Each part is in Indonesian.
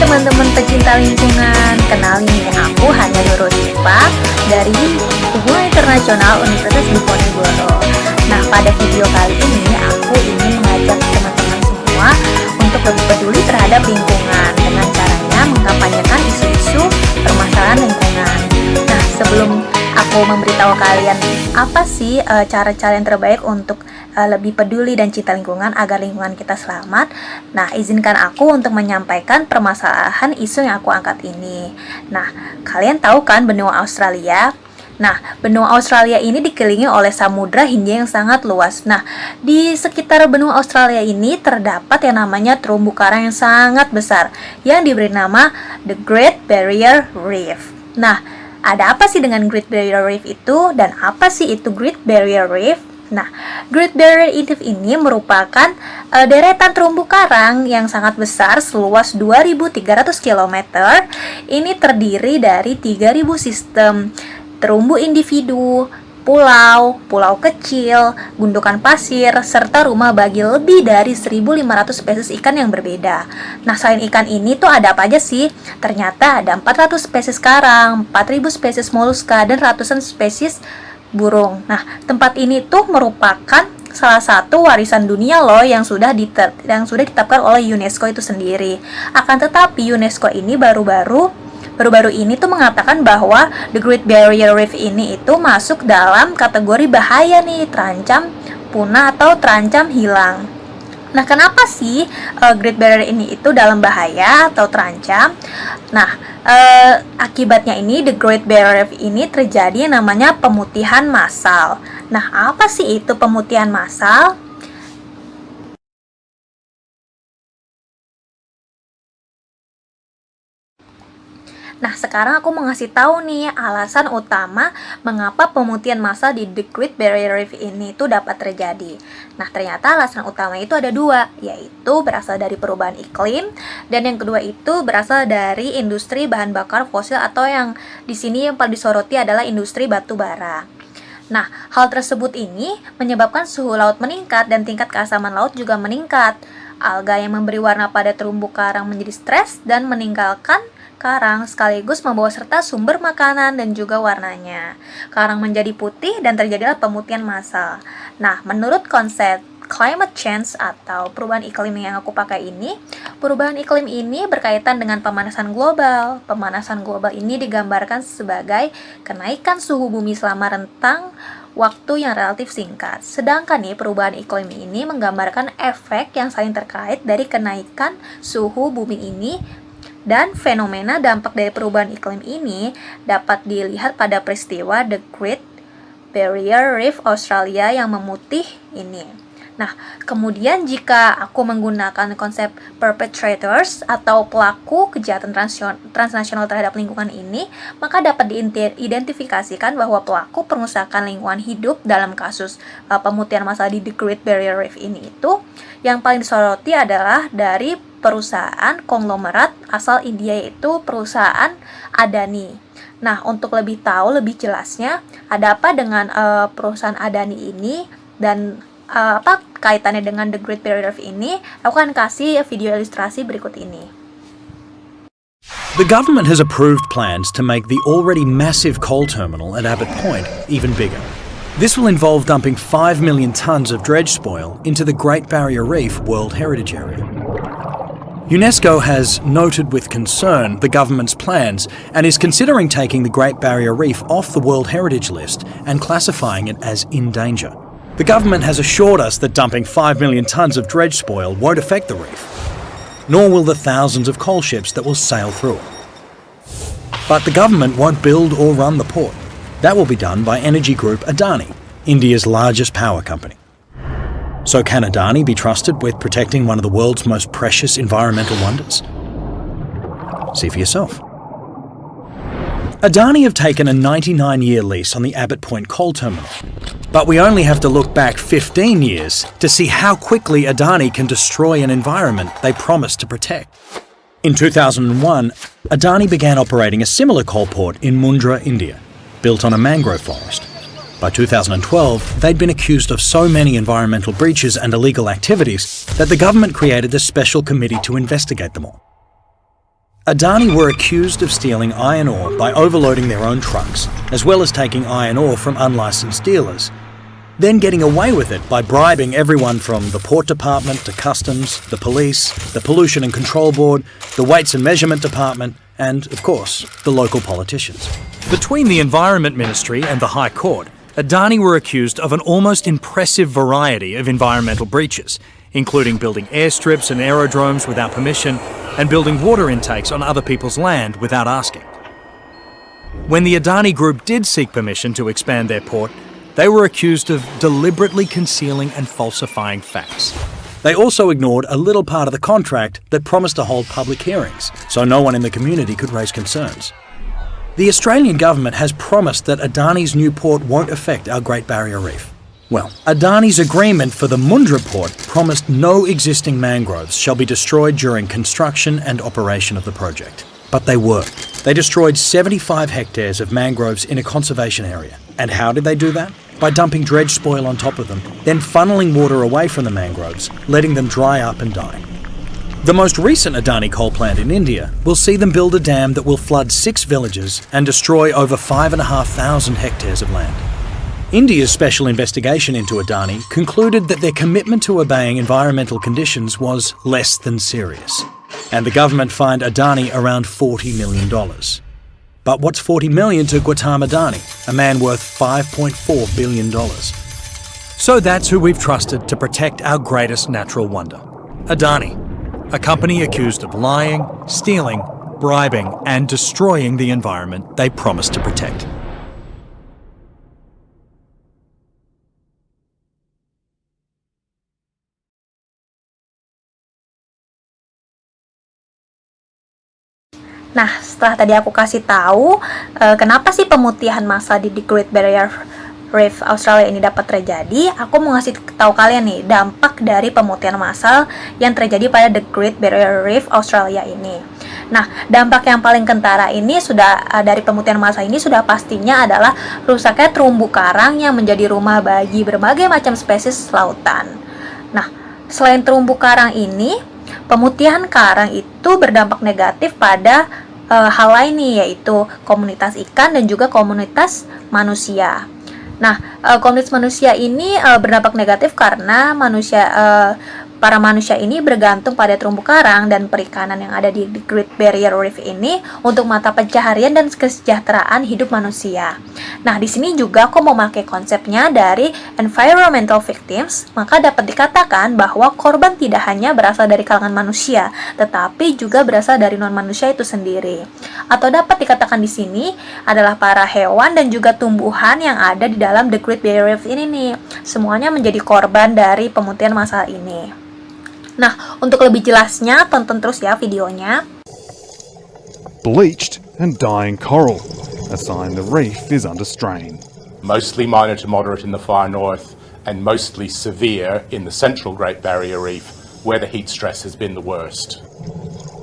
teman-teman pecinta lingkungan, kenalin nih aku Hanya Nurul Siva dari Hubungan Internasional Universitas Diponegoro. Nah, pada video kali ini aku ingin mengajak teman-teman semua untuk lebih peduli terhadap lingkungan dengan caranya mengkampanyekan isu-isu permasalahan lingkungan. Nah, sebelum aku memberitahu kalian apa sih cara-cara yang terbaik untuk lebih peduli dan cinta lingkungan agar lingkungan kita selamat. Nah, izinkan aku untuk menyampaikan permasalahan isu yang aku angkat ini. Nah, kalian tahu kan benua Australia? Nah, benua Australia ini dikelilingi oleh Samudra Hindia yang sangat luas. Nah, di sekitar benua Australia ini terdapat yang namanya terumbu karang yang sangat besar yang diberi nama The Great Barrier Reef. Nah, ada apa sih dengan Great Barrier Reef itu dan apa sih itu Great Barrier Reef? Nah, Great Barrier Reef ini merupakan deretan terumbu karang yang sangat besar seluas 2.300 km. Ini terdiri dari 3.000 sistem terumbu individu, pulau, pulau kecil, gundukan pasir, serta rumah bagi lebih dari 1.500 spesies ikan yang berbeda. Nah, selain ikan ini tuh ada apa aja sih? Ternyata ada 400 spesies karang, 4.000 spesies moluska, dan ratusan spesies burung. Nah, tempat ini tuh merupakan salah satu warisan dunia loh yang sudah ditetapkan oleh UNESCO itu sendiri. Akan tetapi UNESCO ini baru-baru ini tuh mengatakan bahwa The Great Barrier Reef ini itu masuk dalam kategori bahaya nih, terancam punah atau terancam hilang. Nah, kenapa sih Great Barrier ini itu dalam bahaya atau terancam? Nah, akibatnya ini The Great Barrier Reef ini terjadi yang namanya pemutihan massal. Nah, apa sih itu pemutihan massal? Nah, sekarang aku mau ngasih tahu nih alasan utama mengapa pemutihan massal di The Great Barrier Reef ini itu dapat terjadi. Nah, ternyata alasan utama itu ada dua, yaitu berasal dari perubahan iklim, dan yang kedua itu berasal dari industri bahan bakar fosil atau yang di sini yang paling disoroti adalah industri batu bara. Nah, hal tersebut ini menyebabkan suhu laut meningkat dan tingkat keasaman laut juga meningkat. Alga yang memberi warna pada terumbu karang menjadi stres dan meninggalkan karang sekaligus membawa serta sumber makanan dan juga warnanya. Karang menjadi putih dan terjadilah pemutihan massal. Nah, menurut konsep climate change atau perubahan iklim yang aku pakai ini, perubahan iklim ini berkaitan dengan pemanasan global. Pemanasan global ini digambarkan sebagai kenaikan suhu bumi selama rentang waktu yang relatif singkat. Sedangkan nih perubahan iklim ini menggambarkan efek yang saling terkait dari kenaikan suhu bumi ini. Dan fenomena dampak dari perubahan iklim ini dapat dilihat pada peristiwa The Great Barrier Reef Australia yang memutih ini. Nah, kemudian jika aku menggunakan konsep perpetrators atau pelaku kejahatan transnasional terhadap lingkungan ini, maka dapat diidentifikasikan bahwa pelaku perusakan lingkungan hidup dalam kasus pemutihan massal di The Great Barrier Reef ini itu yang paling disoroti adalah dari perusahaan konglomerat asal India, yaitu perusahaan Adani. Nah, untuk lebih tahu lebih jelasnya ada apa dengan perusahaan Adani ini dan apa kaitannya dengan The Great Barrier Reef ini, aku akan kasih video ilustrasi berikut ini. The government has approved plans to make the already massive coal terminal at Abbott Point even bigger. This will involve dumping 5 million tonnes of dredge spoil into the Great Barrier Reef World Heritage Area. UNESCO has noted with concern the government's plans and is considering taking the Great Barrier Reef off the World Heritage List and classifying it as in danger. The government has assured us that dumping 5 million tonnes of dredge spoil won't affect the reef, nor will the thousands of coal ships that will sail through it. But the government won't build or run the port. That will be done by energy group Adani, India's largest power company. So can Adani be trusted with protecting one of the world's most precious environmental wonders? See for yourself. Adani have taken a 99-year lease on the Abbott Point coal terminal. But we only have to look back 15 years to see how quickly Adani can destroy an environment they promised to protect. In 2001, Adani began operating a similar coal port in Mundra, India, built on a mangrove forest. By 2012, they'd been accused of so many environmental breaches and illegal activities that the government created a special committee to investigate them all. Adani were accused of stealing iron ore by overloading their own trucks, as well as taking iron ore from unlicensed dealers, then getting away with it by bribing everyone from the Port Department to Customs, the police, the Pollution and Control Board, the Weights and Measurement Department, and, of course, the local politicians. Between the Environment Ministry and the High Court, Adani were accused of an almost impressive variety of environmental breaches, including building airstrips and aerodromes without permission and building water intakes on other people's land without asking. When the Adani Group did seek permission to expand their port, they were accused of deliberately concealing and falsifying facts. They also ignored a little part of the contract that promised to hold public hearings, so no one in the community could raise concerns. The Australian government has promised that Adani's new port won't affect our Great Barrier Reef. Well, Adani's agreement for the Mundra port promised no existing mangroves shall be destroyed during construction and operation of the project. But they were. They destroyed 75 hectares of mangroves in a conservation area. And how did they do that? By dumping dredge spoil on top of them, then funneling water away from the mangroves, letting them dry up and die. The most recent Adani coal plant in India will see them build a dam that will flood 6 villages and destroy over 5,500 hectares of land. India's special investigation into Adani concluded that their commitment to obeying environmental conditions was less than serious, and the government fined Adani around $40 million. But what's $40 million to Gautam Adani, a man worth $5.4 billion? So that's who we've trusted to protect our greatest natural wonder, Adani, a company accused of lying, stealing, bribing, and destroying the environment they promised to protect. Nah, setelah tadi aku kasih tahu kenapa sih pemutihan massal di The Great Barrier Reef Australia ini dapat terjadi, aku mau ngasih tahu kalian nih dampak dari pemutihan massal yang terjadi pada The Great Barrier Reef Australia ini. Nah, dampak yang paling kentara ini sudah dari pemutihan massal ini sudah pastinya adalah rusaknya terumbu karang yang menjadi rumah bagi berbagai macam spesies lautan. Nah, selain terumbu karang ini, pemutihan karang itu berdampak negatif pada hal lain nih, yaitu komunitas ikan dan juga komunitas manusia. Nah, komunitas manusia ini berdampak negatif karena para manusia ini bergantung pada terumbu karang dan perikanan yang ada di Great Barrier Reef ini untuk mata pencaharian dan kesejahteraan hidup manusia. Nah, di sini juga aku mau pakai konsepnya dari environmental victims, maka dapat dikatakan bahwa korban tidak hanya berasal dari kalangan manusia, tetapi juga berasal dari non-manusia itu sendiri. Atau dapat dikatakan di sini adalah para hewan dan juga tumbuhan yang ada di dalam The Great Barrier Reef ini nih. Semuanya menjadi korban dari pemutihan massal ini. Nah, untuk lebih jelasnya, tonton terus ya videonya. Bleached and dying coral, a sign the reef is under strain. Mostly minor to moderate in the far north and mostly severe in the central Great Barrier Reef, where the heat stress has been the worst.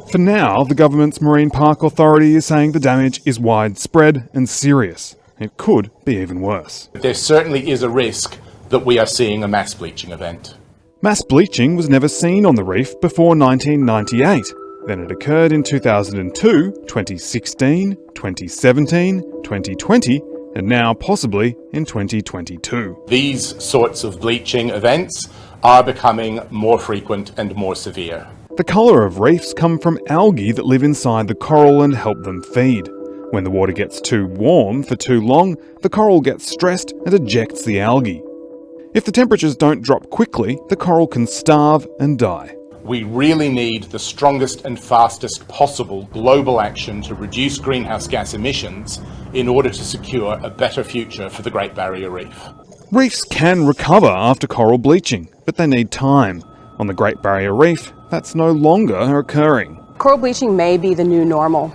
For now, the government's Marine Park Authority is saying the damage is widespread and serious. It could be even worse. There certainly is a risk that we are seeing a mass bleaching event. Mass bleaching was never seen on the reef before 1998. Then it occurred in 2002, 2016, 2017, 2020, and now possibly in 2022. These sorts of bleaching events are becoming more frequent and more severe. The colour of reefs come from algae that live inside the coral and help them feed. When the water gets too warm for too long, the coral gets stressed and ejects the algae. If the temperatures don't drop quickly, the coral can starve and die. We really need the strongest and fastest possible global action to reduce greenhouse gas emissions in order to secure a better future for the Great Barrier Reef. Reefs can recover after coral bleaching, but they need time. On the Great Barrier Reef, that's no longer occurring. Coral bleaching may be the new normal.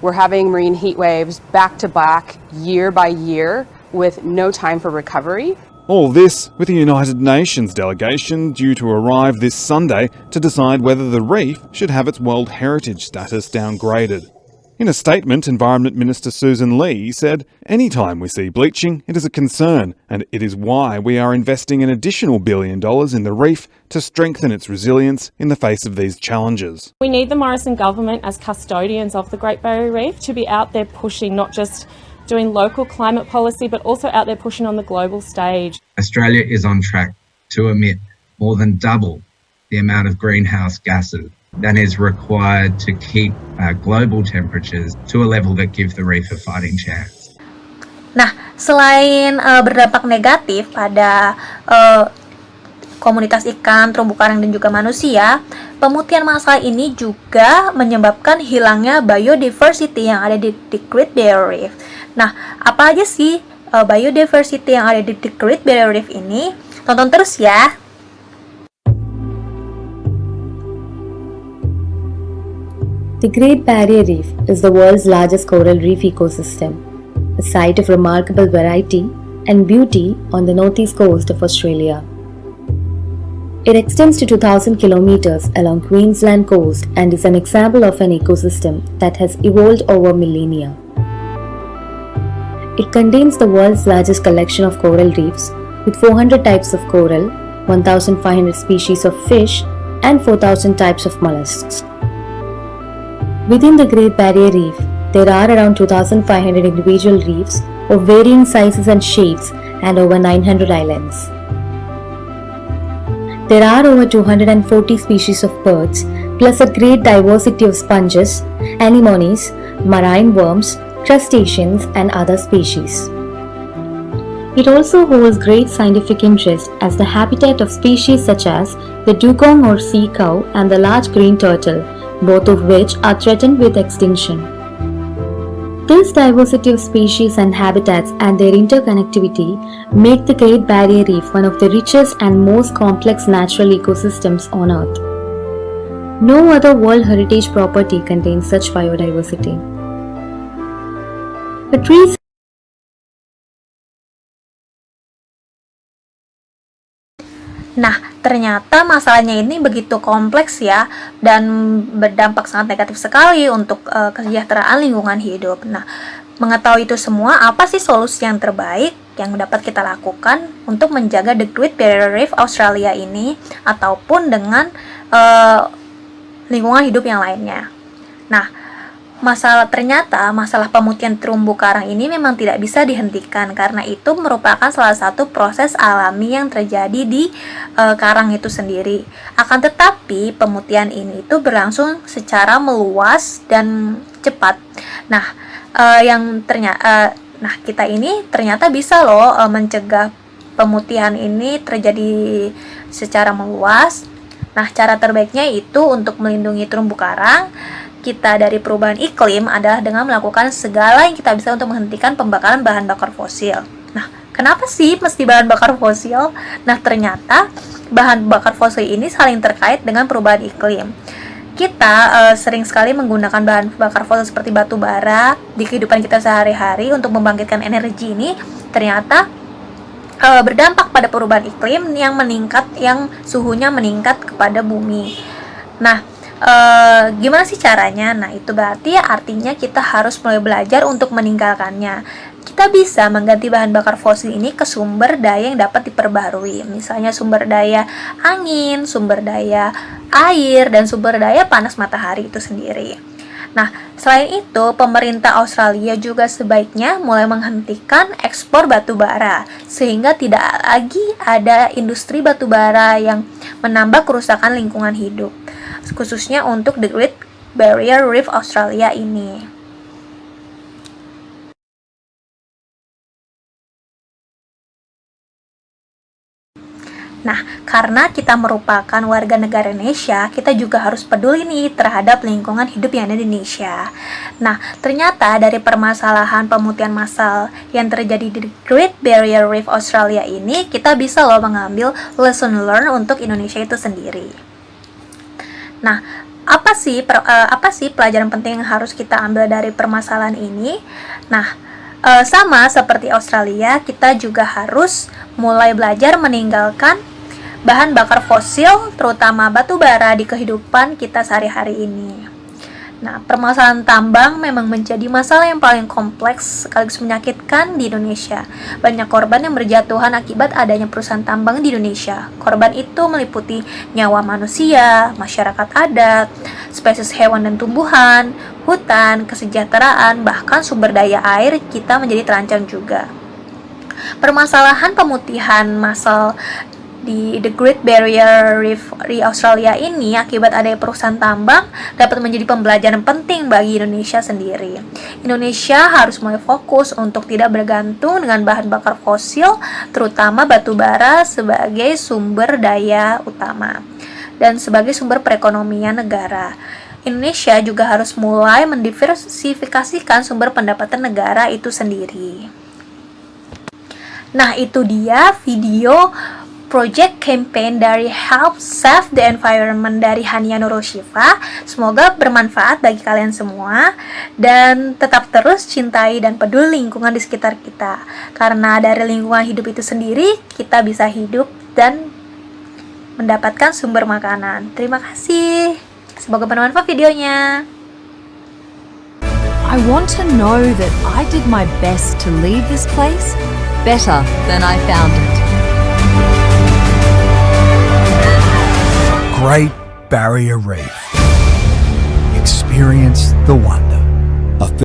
We're having marine heat waves back to back, year by year, with no time for recovery. All this with a United Nations delegation due to arrive this Sunday to decide whether the reef should have its World Heritage status downgraded. In a statement, Environment Minister Susan Lee said, "Anytime we see bleaching, it is a concern, and it is why we are investing an additional $1 billion in the reef to strengthen its resilience in the face of these challenges." We need the Morrison government as custodians of the Great Barrier Reef to be out there pushing, not just doing local climate policy, but also out there pushing on the global stage. Australia is on track to emit more than double the amount of greenhouse gases than is required to keep global temperatures to a level that gives the reef a fighting chance. Nah, selain berdampak negatif pada komunitas ikan, terumbu karang, dan juga manusia, pemutihan massal ini juga menyebabkan hilangnya biodiversity yang ada di Great Barrier Reef. Nah, apa aja sih biodiversity yang ada di Great Barrier Reef ini? Tonton terus ya! The Great Barrier Reef is the world's largest coral reef ecosystem, a site of remarkable variety and beauty on the northeast coast of Australia. It extends to 2,000 kilometers along Queensland coast and is an example of an ecosystem that has evolved over millennia. It contains the world's largest collection of coral reefs with 400 types of coral, 1,500 species of fish, and 4,000 types of mollusks. Within the Great Barrier Reef, there are around 2,500 individual reefs of varying sizes and shapes and over 900 islands. There are over 240 species of birds, plus a great diversity of sponges, anemones, marine worms, crustaceans, and other species. It also holds great scientific interest as the habitat of species such as the dugong or sea cow and the large green turtle, both of which are threatened with extinction. This diversity of species and habitats and their interconnectivity make the Great Barrier Reef one of the richest and most complex natural ecosystems on Earth. No other World Heritage property contains such biodiversity. But Nah, ternyata masalahnya ini begitu kompleks ya, dan berdampak sangat negatif sekali untuk kesejahteraan lingkungan hidup. Nah, mengetahui itu semua, apa sih solusi yang terbaik yang dapat kita lakukan untuk menjaga The Great Barrier Reef Australia ini, ataupun dengan lingkungan hidup yang lainnya? Nah, ternyata masalah pemutihan terumbu karang ini memang tidak bisa dihentikan, karena itu merupakan salah satu proses alami yang terjadi di karang itu sendiri. Akan tetapi pemutihan ini itu berlangsung secara meluas dan cepat. Nah, kita ini ternyata bisa loh mencegah pemutihan ini terjadi secara meluas. Nah, cara terbaiknya itu untuk melindungi terumbu karang kita dari perubahan iklim adalah dengan melakukan segala yang kita bisa untuk menghentikan pembakaran bahan bakar fosil. Nah, kenapa sih mesti bahan bakar fosil? Nah, ternyata bahan bakar fosil ini saling terkait dengan perubahan iklim. Kita sering sekali menggunakan bahan bakar fosil seperti batu bara di kehidupan kita sehari-hari untuk membangkitkan energi ini, ternyata berdampak pada perubahan iklim yang suhunya meningkat kepada bumi. Nah, gimana sih caranya? Nah, itu berarti artinya kita harus mulai belajar untuk meninggalkannya. Kita bisa mengganti bahan bakar fosil ini ke sumber daya yang dapat diperbaharui, misalnya sumber daya angin, sumber daya air, dan sumber daya panas matahari itu sendiri. Nah, selain itu, pemerintah Australia juga sebaiknya mulai menghentikan ekspor batu bara, sehingga tidak lagi ada industri batu bara yang menambah kerusakan lingkungan hidup, khususnya untuk The Great Barrier Reef Australia ini. Nah, karena kita merupakan warga negara Indonesia, kita juga harus peduli nih terhadap lingkungan hidup yang ada di Indonesia. Nah, ternyata dari permasalahan pemutihan massal yang terjadi di Great Barrier Reef Australia ini, kita bisa loh mengambil lesson learn untuk Indonesia itu sendiri. Nah, apa sih pelajaran penting yang harus kita ambil dari permasalahan ini? Nah, sama seperti Australia, kita juga harus mulai belajar meninggalkan bahan bakar fosil, terutama batu bara di kehidupan kita sehari-hari ini. Nah, permasalahan tambang memang menjadi masalah yang paling kompleks sekaligus menyakitkan di Indonesia. Banyak korban yang berjatuhan akibat adanya perusahaan tambang di Indonesia. Korban itu meliputi nyawa manusia, masyarakat adat, spesies hewan dan tumbuhan, hutan, kesejahteraan, bahkan sumber daya air kita menjadi terancam juga. Permasalahan pemutihan massal di The Great Barrier Reef di Australia ini akibat adanya perusahaan tambang dapat menjadi pembelajaran penting bagi Indonesia sendiri. Indonesia harus mulai fokus untuk tidak bergantung dengan bahan bakar fosil, terutama batu bara sebagai sumber daya utama dan sebagai sumber perekonomian negara. Indonesia juga harus mulai mendiversifikasikan sumber pendapatan negara itu sendiri. Nah, itu dia video project campaign dari Help Save the Environment dari Hania Nurul-Shifa. Semoga bermanfaat bagi kalian semua dan tetap terus cintai dan peduli lingkungan di sekitar kita. Karena dari lingkungan hidup itu sendiri kita bisa hidup dan mendapatkan sumber makanan. Terima kasih. Semoga bermanfaat videonya. I want to know that I did my best to leave this place better than I found it. Great Barrier Reef. Experience the wonder.